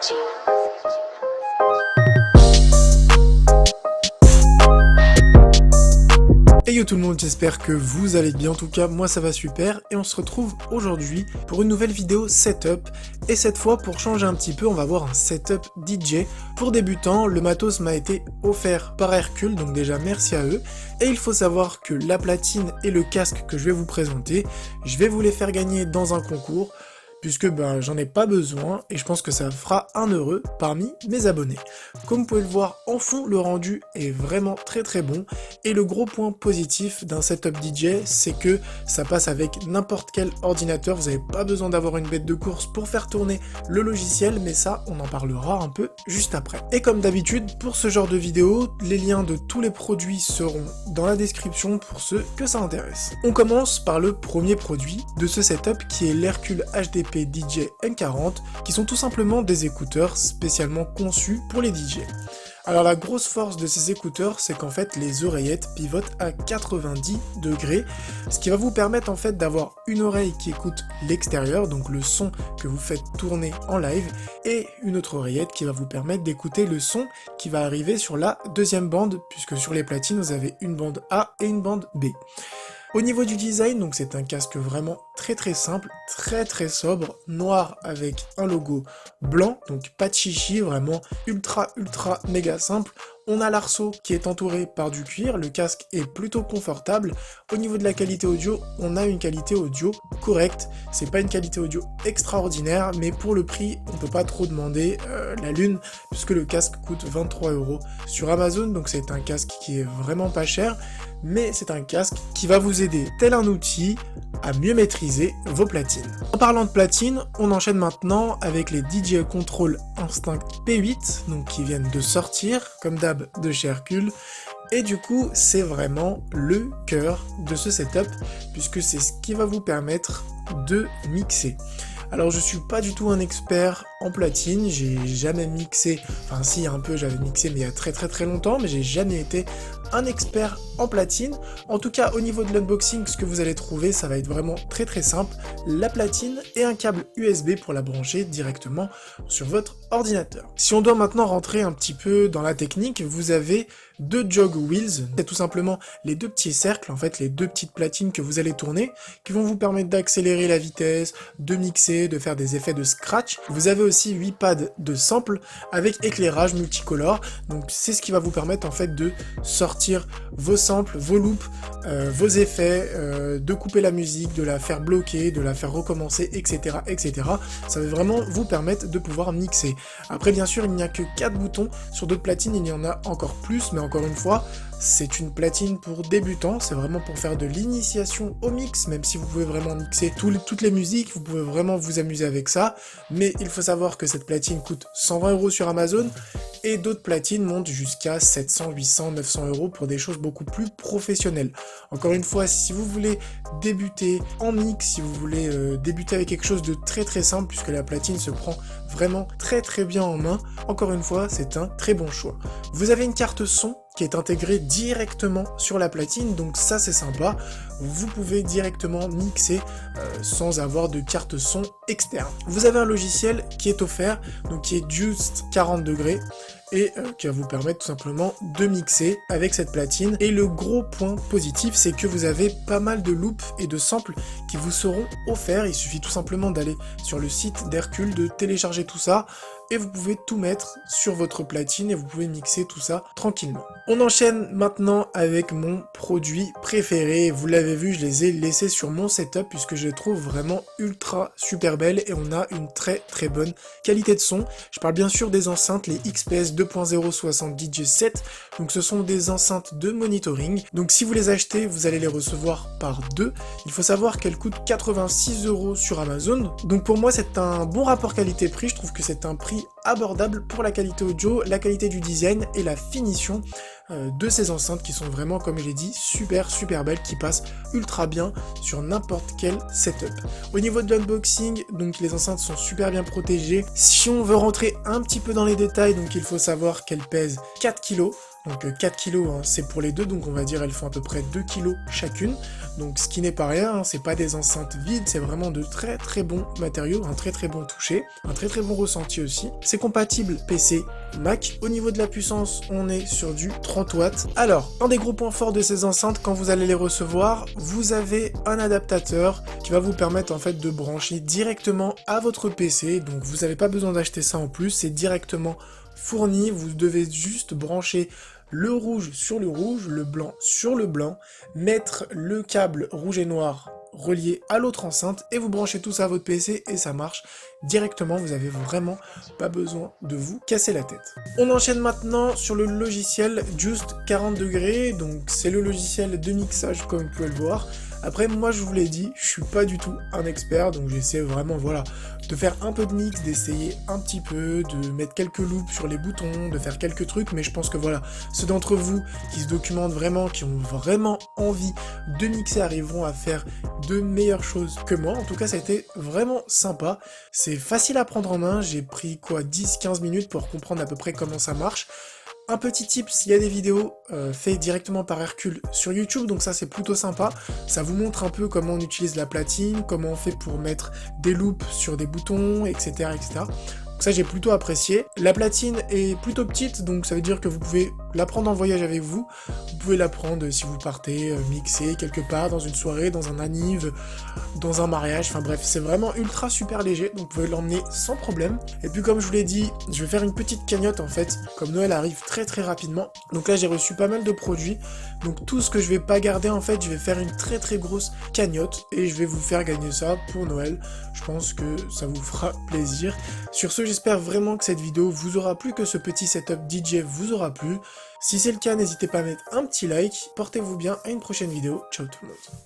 Hey yo tout le monde, j'espère que vous allez bien, en tout cas moi ça va super et on se retrouve aujourd'hui pour une nouvelle vidéo setup et cette fois pour changer un petit peu on va voir un setup DJ. Pour débutants, le matos m'a été offert par Hercule, donc déjà merci à eux, et il faut savoir que la platine et le casque que je vais vous présenter, je vais vous les faire gagner dans un concours puisque j'en ai pas besoin et je pense que ça fera un heureux parmi mes abonnés. Comme vous pouvez le voir en fond, le rendu est vraiment très bon et le gros point positif d'un setup DJ, c'est que ça passe avec n'importe quel ordinateur, vous n'avez pas besoin d'avoir une bête de course pour faire tourner le logiciel, mais ça on en parlera un peu juste après. Et comme d'habitude, pour ce genre de vidéo, les liens de tous les produits seront dans la description pour ceux que ça intéresse. On commence par le premier produit de ce setup qui est l'Hercule HDP DJ N40, qui sont tout simplement des écouteurs spécialement conçus pour les DJ. Alors la grosse force de ces écouteurs, c'est qu'en fait les oreillettes pivotent à 90 degrés, ce qui va vous permettre en fait d'avoir une oreille qui écoute l'extérieur, donc le son que vous faites tourner en live, et une autre oreillette qui va vous permettre d'écouter le son qui va arriver sur la deuxième bande, puisque sur les platines vous avez une bande A et une bande B. Au niveau du design, donc c'est un casque vraiment très simple, très sobre, noir avec un logo blanc, donc pas de chichi, vraiment ultra méga simple. On a l'arceau qui est entouré par du cuir, le casque est plutôt confortable. Au niveau de la qualité audio, on a une qualité audio correcte. C'est pas une qualité audio extraordinaire, mais pour le prix, on peut pas trop demander la lune, puisque le casque coûte 23 € sur Amazon, donc c'est un casque qui est vraiment pas cher, mais c'est un casque qui va vous aider, tel un outil, à mieux maîtriser vos platines. En parlant de platines, on enchaîne maintenant avec les DJ Control Instinct P8, donc qui viennent de sortir, comme d'hab de chez Hercule, et du coup c'est vraiment le cœur de ce setup, puisque c'est ce qui va vous permettre de mixer. Alors je suis pas du tout un expert en platine, j'ai jamais mixé, enfin si un peu j'avais mixé mais il y a très longtemps, mais j'ai jamais été un expert en platine. En tout cas au niveau de l'unboxing, ce que vous allez trouver ça va être vraiment très simple, la platine et un câble USB pour la brancher directement sur votre ordinateur. Si on doit maintenant rentrer un petit peu dans la technique, vous avez deux jog wheels, c'est tout simplement les deux petits cercles, en fait les deux petites platines que vous allez tourner, qui vont vous permettre d'accélérer la vitesse, de mixer, de faire des effets de scratch. Vous avez aussi 8 pads de sample avec éclairage multicolore, donc c'est ce qui va vous permettre en fait de sortir vos samples, vos loops, vos effets, de couper la musique, de la faire bloquer, de la faire recommencer, etc. Ça va vraiment vous permettre de pouvoir mixer. Après bien sûr il n'y a que 4 boutons, sur d'autres platines il y en a encore plus, mais encore une fois, c'est une platine pour débutants, c'est vraiment pour faire de l'initiation au mix, même si vous pouvez vraiment mixer toutes les musiques, vous pouvez vraiment vous amuser avec ça, mais il faut savoir que cette platine coûte 120 € sur Amazon, et d'autres platines montent jusqu'à 700, 800, 900 € pour des choses beaucoup plus professionnelles. Encore une fois, si vous voulez débuter en mix, si vous voulez débuter avec quelque chose de très simple, puisque la platine se prend vraiment très bien en main, encore une fois, c'est un très bon choix. Vous avez une carte son qui est intégrée directement sur la platine, donc ça c'est sympa, vous pouvez directement mixer sans avoir de carte son externe. Vous avez un logiciel qui est offert, donc qui est Just 40 degrés, et qui va vous permettre tout simplement de mixer avec cette platine. Et le gros point positif, c'est que vous avez pas mal de loops et de samples qui vous seront offerts. Il suffit tout simplement d'aller sur le site d'Hercule, de télécharger tout ça, et vous pouvez tout mettre sur votre platine et vous pouvez mixer tout ça tranquillement. On enchaîne maintenant avec mon produit préféré. Vous l'avez vu, je les ai laissés sur mon setup puisque je les trouve vraiment ultra super belles et on a une très bonne qualité de son. Je parle bien sûr des enceintes, les XPS 2.0 60 DJ7. Donc ce sont des enceintes de monitoring. Donc si vous les achetez, vous allez les recevoir par 2. Il faut savoir qu'elles coûtent 86 € sur Amazon. Donc pour moi c'est un bon rapport qualité-prix. Je trouve que c'est un prix abordable pour la qualité audio, la qualité du design et la finition de ces enceintes qui sont vraiment, comme je l'ai dit, super belles, qui passent ultra bien sur n'importe quel setup. Au niveau de l'unboxing, donc les enceintes sont super bien protégées. Si on veut rentrer un petit peu dans les détails, donc il faut savoir qu'elles pèsent 4 kg. Donc 4 kg hein, c'est pour les deux, donc on va dire elles font à peu près 2 kg chacune. Donc ce qui n'est pas rien, hein, c'est pas des enceintes vides, c'est vraiment de très très bons matériaux, un très très bon toucher, un très très bon ressenti aussi. C'est compatible PC, Mac. Au niveau de la puissance, on est sur du 30 watts. Alors, un des gros points forts de ces enceintes, quand vous allez les recevoir, vous avez un adaptateur qui va vous permettre en fait de brancher directement à votre PC. Donc vous n'avez pas besoin d'acheter ça en plus, c'est directement fourni. Vous devez juste brancher le rouge sur le rouge, le blanc sur le blanc, mettre le câble rouge et noir relié à l'autre enceinte et vous branchez tout ça à votre PC et ça marche directement, vous avez vraiment pas besoin de vous casser la tête. On enchaîne maintenant sur le logiciel Just 40°, donc c'est le logiciel de mixage comme vous pouvez le voir. Après moi je vous l'ai dit, je suis pas du tout un expert, donc j'essaie vraiment voilà de faire un peu de mix, d'essayer un petit peu, de mettre quelques loops sur les boutons, de faire quelques trucs, mais je pense que voilà, ceux d'entre vous qui se documentent vraiment, qui ont vraiment envie de mixer arriveront à faire de meilleures choses que moi. En tout cas ça a été vraiment sympa, c'est facile à prendre en main, j'ai pris quoi 10-15 minutes pour comprendre à peu près comment ça marche. Un petit tips, il y a des vidéos faites directement par Hercule sur YouTube, donc ça c'est plutôt sympa. Ça vous montre un peu comment on utilise la platine, comment on fait pour mettre des loops sur des boutons, etc. etc. Donc ça j'ai plutôt apprécié. La platine est plutôt petite, donc ça veut dire que vous pouvez la prendre en voyage avec vous. Vous pouvez la prendre si vous partez mixer quelque part, dans une soirée, dans un anniv, dans un mariage, enfin bref, c'est vraiment ultra super léger, donc vous pouvez l'emmener sans problème. Et puis comme je vous l'ai dit, je vais faire une petite cagnotte en fait, comme Noël arrive très très rapidement. Donc là j'ai reçu pas mal de produits, donc tout ce que je vais pas garder en fait, je vais faire une très très grosse cagnotte et je vais vous faire gagner ça pour Noël. Je pense que ça vous fera plaisir. Sur ce, j'espère vraiment que cette vidéo vous aura plu, que ce petit setup DJ vous aura plu. Si c'est le cas, n'hésitez pas à mettre un petit like, portez-vous bien, à une prochaine vidéo, ciao tout le monde.